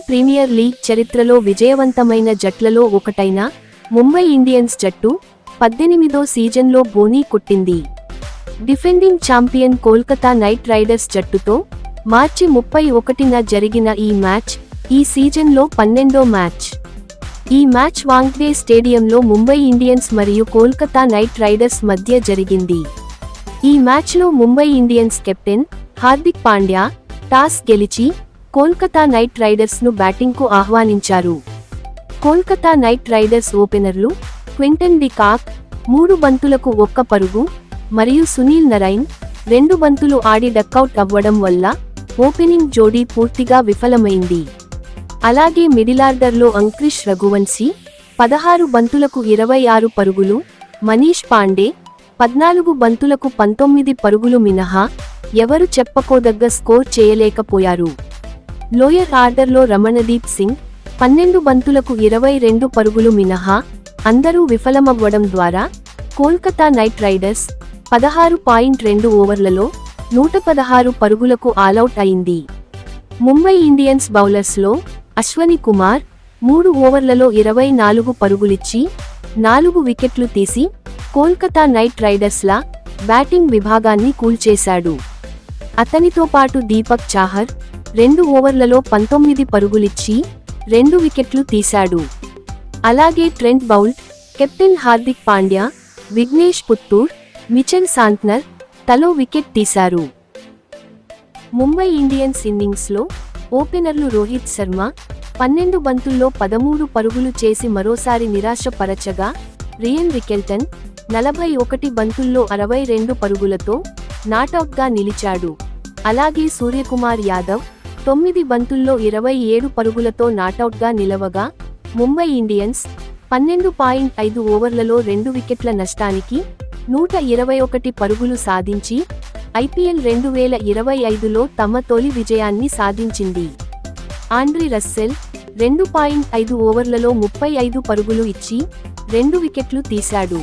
Premier league చరిత్రలో విజయవంతమైన జట్లలో ఒకటైన ముంబై ఇండియన్స్ జట్టు 18వ సీజన్లో బోనీ కొట్టింది. Defending champion Kolkata night riders జట్టుతో మార్చి 31న జరిగిన ఈ మ్యాచ్ ఈ సీజన్లో 12వ మ్యాచ్. ఈ మ్యాచ్ వాంఖ్డే స్టేడియంలో ముంబై ఇండియన్స్ మరియు కోల్కతా నైట్ రైడర్స్ మధ్య జరిగింది. ఈ మ్యాచ్లో Mumbai Indians captain Hardik Pandya toss గెలిచి కోల్కతా నైట్ రైడర్స్ను బ్యాటింగ్కు ఆహ్వానించారు. కోల్కతా నైట్ రైడర్స్ ఓపెనర్లు క్వింటన్ డి కాక్ 3 బంతులకు 1 పరుగు మరియు సునీల్ నరైన్ 2 బంతులు ఆడి డకౌట్ అవ్వడం వల్ల ఓపెనింగ్ జోడీ పూర్తిగా విఫలమైంది. అలాగే మిడిలార్డర్లో అంక్రిష్ రఘువంశీ 16 బంతులకు 26 పరుగులు, మనీష్ పాండే 14 బంతులకు 19 పరుగులు మినహా ఎవరు చెప్పుకోదగ్గ స్కోర్ చేయలేకపోయారు. లోయర్ ఆర్డర్లో రమణదీప్ సింగ్ 12 బంతులకు 22 పరుగులు మినహా అందరూ విఫలమవ్వడం ద్వారా కోల్కతా నైట్ రైడర్స్ 16.2 ఓవర్లలో 116 పరుగులకు ఆలౌట్ అయింది. ముంబై ఇండియన్స్ బౌలర్స్లో అశ్వని కుమార్ 3 ఓవర్లలో 24 పరుగులిచ్చి 4 వికెట్లు తీసి కోల్కతా నైట్ రైడర్స్ల బ్యాటింగ్ విభాగాన్ని కూల్చేశాడు. అతనితో పాటు దీపక్ చాహర్ 2 ఓవర్లలో 19 పరుగులిచ్చి 2 వికెట్లు తీశాడు. అలాగే Trent Boult, captain Hardik Pandya, Vignesh Puttur, Mitchell Santner తలో వికెట్ తీశారు. ముంబై ఇండియన్స్ ఇన్నింగ్స్లో ఓపెనర్లు రోహిత్ శర్మ 12 బంతుల్లో 13 పరుగులు చేసి మరోసారి నిరాశపరచగా, రియన్ రికెల్టన్ 41 బంతుల్లో 62 పరుగులతో నాటౌట్గా నిలిచాడు. అలాగే సూర్యకుమార్ యాదవ్ 9 బంతుల్లో 27 పరుగులతో నాటౌట్గా నిలవగా, ముంబై ఇండియన్స్ 12.5 ఓవర్లలో 2 వికెట్ల నష్టానికి 121 పరుగులు సాధించి ఐపీఎల్ 2025లో తమ తొలి విజయాన్ని సాధించింది. ఆండ్రీ రస్సెల్ 2.5 ఓవర్లలో 35 పరుగులు ఇచ్చి 2 వికెట్లు తీశాడు.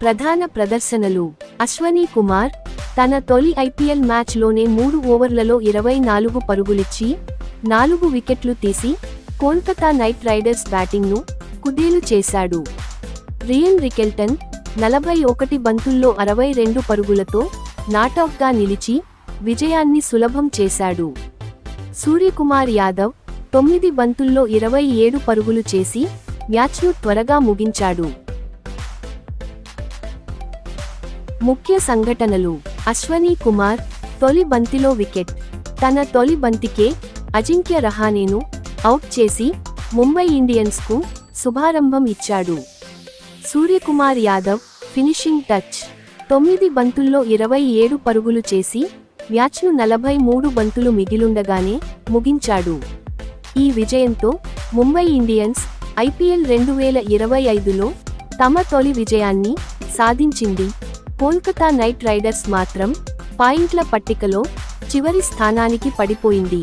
ప్రధాన ప్రదర్శనలు: అశ్వనీ కుమార్ తన తొలి ఐపీఎల్ మ్యాచ్లోనే 3 ఓవర్లలో 24 పరుగులిచ్చి 4 వికెట్లు తీసి కోల్కతా నైట్ రైడర్స్ బ్యాటింగ్ను కుదేలు చేశాడు. రియన్ రికెల్టన్ 41 బంతుల్లో 62 పరుగులతో నాటౌట్గా నిలిచి విజయాన్ని సులభం చేశాడు. సూర్యకుమార్ యాదవ్ 9 బంతుల్లో 27 పరుగులు చేసి మ్యాచ్ను త్వరగా ముగించాడు. ముఖ్య సంఘటనలు: అశ్వనీ కుమార్ తొలి బంతిలో వికెట్. తన తొలి బంతికే అజింక్య రహానేను అవుట్ చేసి ముంబై ఇండియన్స్కు శుభారంభం ఇచ్చాడు. Suryakumar Yadav finishing touch. 9 బంతుల్లో 27 పరుగులు చేసి మ్యాచ్ను 43 బంతులు మిగిలుండగానే ముగించాడు. ఈ విజయంతో ముంబై ఇండియన్స్ ఐపీఎల్ 2025లో తమ తొలి విజయాన్ని సాధించింది. కోల్కతా నైట్ రైడర్స్ మాత్రం పాయింట్ల పట్టికలో చివరి స్థానానికి పడిపోయింది.